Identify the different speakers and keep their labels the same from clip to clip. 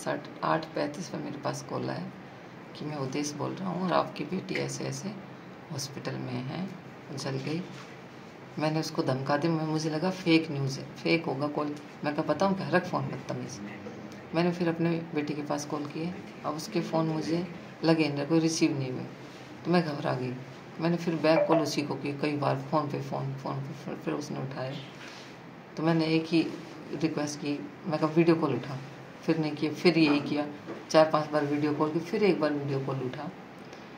Speaker 1: 8:35 पे मेरे पास कॉल आया कि मैं उदेश बोल रहा हूँ और आपकी बेटी ऐसे ऐसे हॉस्पिटल में है, जल गई। मैंने उसको धमका दी, मुझे लगा फेक न्यूज़ है, फेक होगा कॉल। मैं क्या बताऊँ क्या, रख फ़ोन बदतमीज़। मैंने फिर अपने बेटी के पास कॉल किए, अब उसके फ़ोन मुझे लगे नहीं, कोई रिसीव नहीं हुए, तो मैं घबरा गई। मैंने फिर बैक कॉल उसी को की कई बार, फ़ोन पे फिर उसने उठाया। तो मैंने एक ही रिक्वेस्ट की, मैं कहा वीडियो कॉल उठा, फिर नहीं किया, फिर यही किया, 4-5 बार वीडियो कॉल की, फिर एक बार वीडियो कॉल उठा।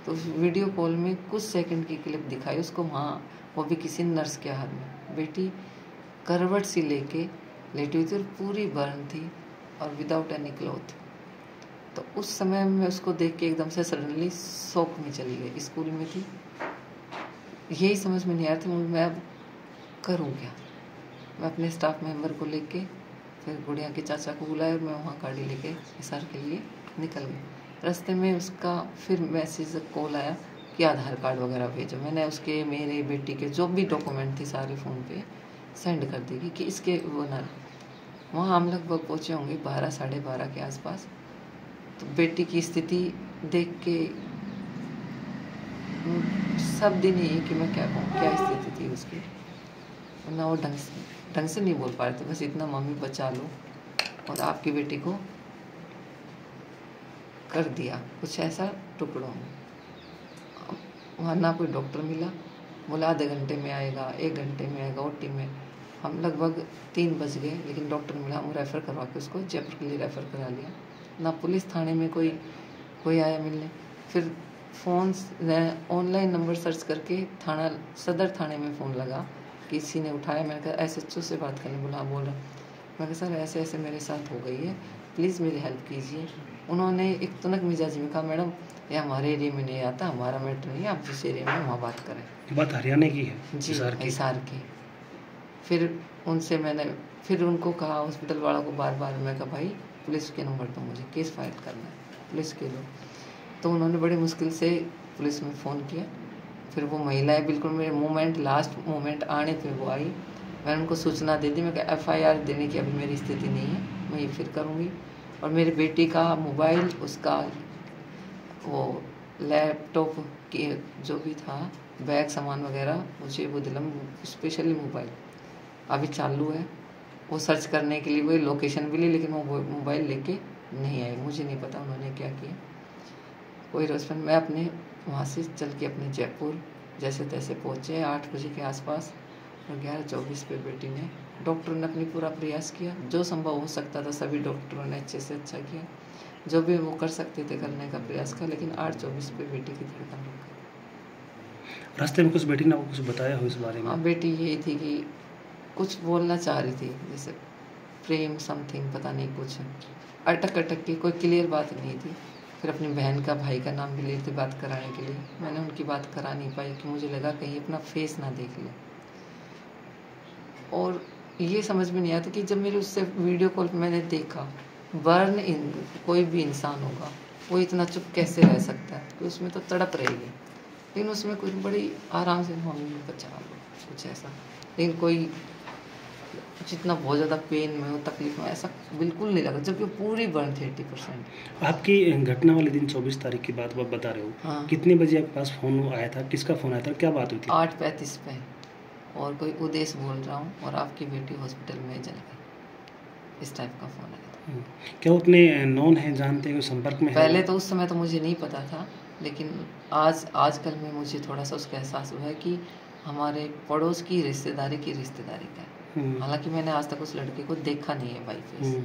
Speaker 1: तो उस वीडियो कॉल में कुछ सेकंड की क्लिप दिखाई उसको, वहाँ वो भी किसी नर्स के हाथ में, बेटी करवट सी लेके लेटी हुई थी और पूरी बर्न थी और विदाउट एनी क्लॉथ। तो उस समय मैं उसको देख के एकदम से सडनली शॉक में चली गई। स्कूल में थी, यही समझ में नहीं आ रहा था मैं अब करूँ क्या। मैं अपने स्टाफ मेंबर को लेके फिर गुड़िया के चाचा को बुलाया और मैं वहाँ गाड़ी लेके हिसार के लिए निकल गई। रास्ते में उसका फिर मैसेज कॉल आया कि आधार कार्ड वगैरह भेजो। मैंने उसके, मेरे बेटी के जो भी डॉक्यूमेंट थे सारे फ़ोन पे सेंड कर दी कि इसके वो ना। वहाँ हम लगभग पहुँचे होंगे 12 साढ़े 12 के आसपास। तो बेटी की स्थिति देख के सब दिन यही कि मैं क्या कहूँ, क्या स्थिति थी उसकी। ना वो ढंग से नहीं बोल पा रहे थे, बस इतना मम्मी बचा लो और आपकी बेटी को कर दिया कुछ ऐसा टुकड़ों में। वहाँ ना कोई डॉक्टर मिला, बोला आधे घंटे में आएगा, 1 घंटे में आएगा ओटी में। हम लगभग 3 बज गए, लेकिन डॉक्टर मिला, हम रेफ़र करवा के उसको जयपुर के लिए रेफ़र करा लिया। ना पुलिस थाने में कोई आया मिलने। फिर फ़ोन ऑनलाइन नंबर सर्च करके थाना सदर थाने में फ़ोन लगा, किसी ने उठाया। मैंने कहा SHO से बात करने, बोला हाँ बोल रहा। मैं कहा सर ऐसे ऐसे मेरे साथ हो गई है, प्लीज़ मेरी हेल्प कीजिए। उन्होंने एक तुनक मिजाज में कहा मैडम ये हमारे एरिया में नहीं आता, हमारा मैटर नहीं है, आप जिस एरिया में वहाँ बात करें।
Speaker 2: बात हरियाणा की है
Speaker 1: जी, हिसार की। फिर उनसे मैंने फिर उनको कहा, हॉस्पिटल वालों को बार बार, मैं कहा भाई पुलिस के नंबर दो, मुझे केस फाइल करना है, पुलिस के लो। तो उन्होंने बड़ी मुश्किल से पुलिस में फ़ोन किया। फिर वो महिलाएं बिल्कुल मेरे लास्ट मोमेंट आने पे वो आई। मैंने उनको सूचना दे दी, मैं कहा FIR देने की अभी मेरी स्थिति नहीं है, मैं ये फिर करूँगी। और मेरी बेटी का मोबाइल, उसका वो लैपटॉप की जो भी था, बैग सामान वगैरह, मुझे वो दिला। स्पेशली मोबाइल अभी चालू है, वो सर्च करने के लिए वो लोकेशन भी ली, लेकिन वो मोबाइल लेके नहीं आई। मुझे नहीं पता उन्होंने क्या किया, कोई रेस्पॉन्स। मैं अपने वहाँ से चल के अपने जयपुर जैसे तैसे पहुँचे 8 बजे के आसपास, और 11:24 पे बेटी ने, डॉक्टर ने अपनी पूरा प्रयास किया, जो संभव हो सकता था सभी डॉक्टरों ने अच्छे से अच्छा किया, जो भी वो कर सकते थे करने का प्रयास किया, लेकिन 8:24 पे बेटी की धड़कन रुक गई।
Speaker 2: रास्ते में कुछ बेटी ने कुछ बताया हो इस बारे में?
Speaker 1: हाँ, बेटी यही थी कि कुछ बोलना चाह रही थी, जैसे प्रेम समथिंग, पता नहीं, कुछ अटक के, कोई क्लियर बात नहीं थी। फिर अपनी बहन का, भाई का नाम भी ले थी बात कराने के लिए। मैंने उनकी बात करा नहीं पाई कि मुझे लगा कहीं अपना फेस ना देख ले। और ये समझ में नहीं आता कि जब मेरे उससे वीडियो कॉल पे मैंने देखा, कोई भी इंसान होगा वो इतना चुप कैसे रह सकता है, कि उसमें तो तड़प रहेगी, लेकिन उसमें कुछ बड़ी आराम से मम्मी बचा लो, कुछ ऐसा। लेकिन कोई जितना बहुत ज़्यादा पेन में हो, तकलीफ में, ऐसा बिल्कुल नहीं लगा, जबकि पूरी बर्न थी 80%।
Speaker 2: आपकी घटना वाले दिन 24 तारीख की बात आप बता रहे हो?
Speaker 1: हाँ।
Speaker 2: कितने बजे आपके पास फ़ोन आया था, किसका फ़ोन आया था, क्या बात हुई थी?
Speaker 1: 8:35 पे, और कोई उदेश बोल रहा हूँ और आपकी बेटी हॉस्पिटल में जल गई, इस टाइप का फ़ोन आया था।
Speaker 2: क्या उतने नॉन हैं, जानते हैं, संपर्क में है?
Speaker 1: पहले तो उस समय तो मुझे नहीं पता था, लेकिन आजकल में मुझे थोड़ा सा उसका एहसास हुआ है कि हमारे पड़ोस की रिश्तेदारी का है। हालांकि मैंने आज तक उस लड़के को देखा नहीं है बाई फेस।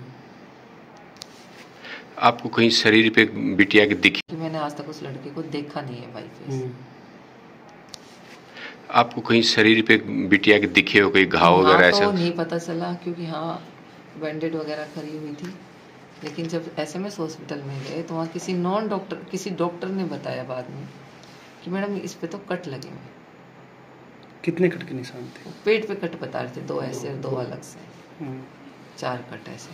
Speaker 3: आपको कहीं शरीर पे बिटिया के दिखे?
Speaker 1: मैंने आज तक उस लड़के को देखा नहीं है बाई फेस।
Speaker 3: आपको कहीं शरीर पे बिटिया के दिखे हो, कहीं घाव वगैरह ऐसा?
Speaker 1: तो नहीं पता चला, क्योंकि हाँ बैंडेड वगैरह करी हुई थी। लेकिन जब SMS हॉस्पिटल में गए तो वहाँ किसी डॉक्टर ने बताया बाद में कि मैडम इस पे तो कट लगे हुए।
Speaker 2: कितने कट के निशान थे?
Speaker 1: पेट पे कट बता रहे थे, 2 ऐसे और 2 अलग से, 4 कट ऐसे।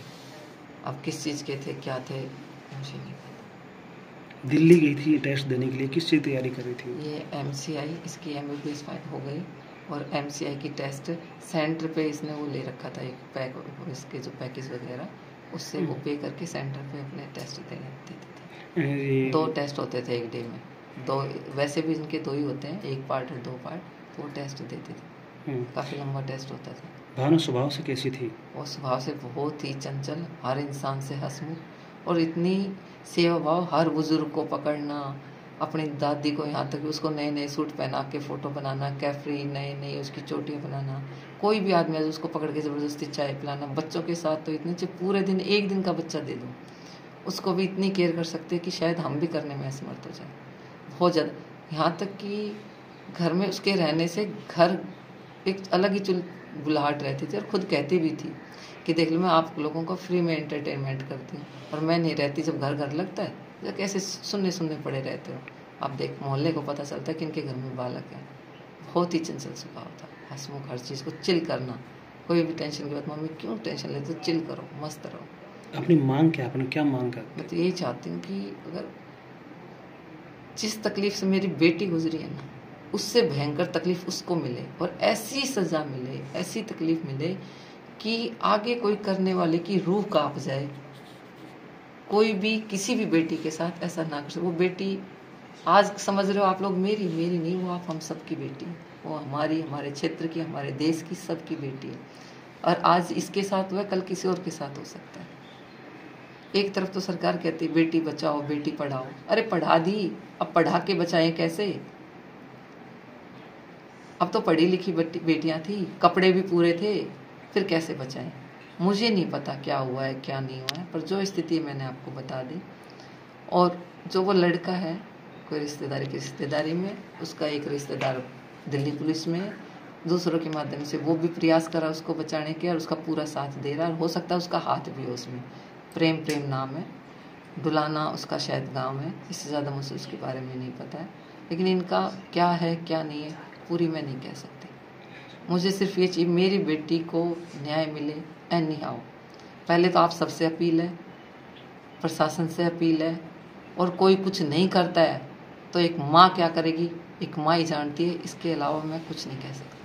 Speaker 1: अब किस चीज़ के थे, क्या थे, मुझे नहीं पता।
Speaker 2: दिल्ली गई थी टेस्ट देने के लिए, किस चीज़ तैयारी कर रही थी?
Speaker 1: ये MCI, इसकी MBBS हो गई, और MCI की टेस्ट सेंटर पे इसने वो ले रखा था, एक इसके जो पैकेज वगैरह उससे वो पे करके सेंटर पे अपने टेस्ट देते थे।
Speaker 2: ये
Speaker 1: 2 टेस्ट होते थे एक डे में, 2 वैसे भी इनके 2 ही होते हैं, 1 पार्ट और 2 पार्ट, वो टेस्ट देते थे। काफ़ी लंबा टेस्ट होता था।
Speaker 2: भावना स्वभाव से कैसी थी?
Speaker 1: वो स्वभाव से बहुत ही चंचल, हर इंसान से हंसमुख और इतनी सेवा भाव, हर बुजुर्ग को पकड़ना, अपनी दादी को, यहाँ तक कि उसको नए नए सूट पहना के फ़ोटो बनाना, कैफरी नई नई उसकी चोटियाँ बनाना, कोई भी आदमी आए उसको पकड़ के ज़बरदस्ती चाय पिलाना। बच्चों के साथ तो इतने जो पूरे दिन 1 दिन का बच्चा दे दूँ उसको भी इतनी केयर कर सकते हैं कि शायद हम भी करने में असमर्थ हो जाए, बहुत ज़्यादा। यहाँ तक कि घर में उसके रहने से घर एक अलग ही बुलाहट रहती थी और खुद कहती भी थी कि देख लो मैं आप लोगों को फ्री में एंटरटेनमेंट करती हूँ और मैं नहीं रहती। जब घर घर लगता है तो कैसे सुनने सुनने पड़े रहते हो आप, देख मोहल्ले को पता चलता है कि इनके घर में बालक है। बहुत ही चंचल स्वभाव था, हंसमुख, हर चीज़ को चिल करना, कोई भी टेंशन की बात, मम्मी क्यों टेंशन लेते हो, चिल करो, मस्त रहो।
Speaker 2: अपनी मांग क्या, अपने क्या मांग करते?
Speaker 1: मैं तो यही चाहती हूँ कि अगर जिस तकलीफ से मेरी बेटी गुजरी है ना, उससे भयंकर तकलीफ उसको मिले और ऐसी सज़ा मिले, ऐसी तकलीफ मिले कि आगे कोई करने वाले की रूह कांप जाए। कोई भी किसी भी बेटी के साथ ऐसा ना कर सके। वो बेटी आज समझ रहे हो आप लोग, मेरी नहीं, वो आप हम सब की बेटी, वो हमारी, हमारे क्षेत्र की, हमारे देश की, सब की बेटी है। और आज इसके साथ हुआ, कल किसी और के साथ हो सकता है। एक तरफ तो सरकार कहती है बेटी बचाओ बेटी पढ़ाओ, अरे पढ़ा दी, अब पढ़ा के बचाएं कैसे? अब तो पढ़ी लिखी बेटियां थी, कपड़े भी पूरे थे, फिर कैसे बचाएं? मुझे नहीं पता क्या हुआ है क्या नहीं हुआ है, पर जो स्थिति मैंने आपको बता दी। और जो वो लड़का है, कोई रिश्तेदारी की रिश्तेदारी में, उसका एक रिश्तेदार दिल्ली पुलिस में, दूसरों के माध्यम से वो भी प्रयास करा उसको बचाने के और उसका पूरा साथ दे रहा है। हो सकता है उसका हाथ भी हो उसमें। प्रेम नाम है, डुलाना उसका शायद गांव है, इससे ज़्यादा मुझे उसके बारे में नहीं पता है। लेकिन इनका क्या है क्या नहीं है पूरी मैं नहीं कह सकती। मुझे सिर्फ ये चाहिए मेरी बेटी को न्याय मिले एनी हाउ। पहले तो आप सबसे अपील है, प्रशासन से अपील है, और कोई कुछ नहीं करता है तो एक माँ क्या करेगी, एक माँ ही जानती है। इसके अलावा मैं कुछ नहीं कह सकती।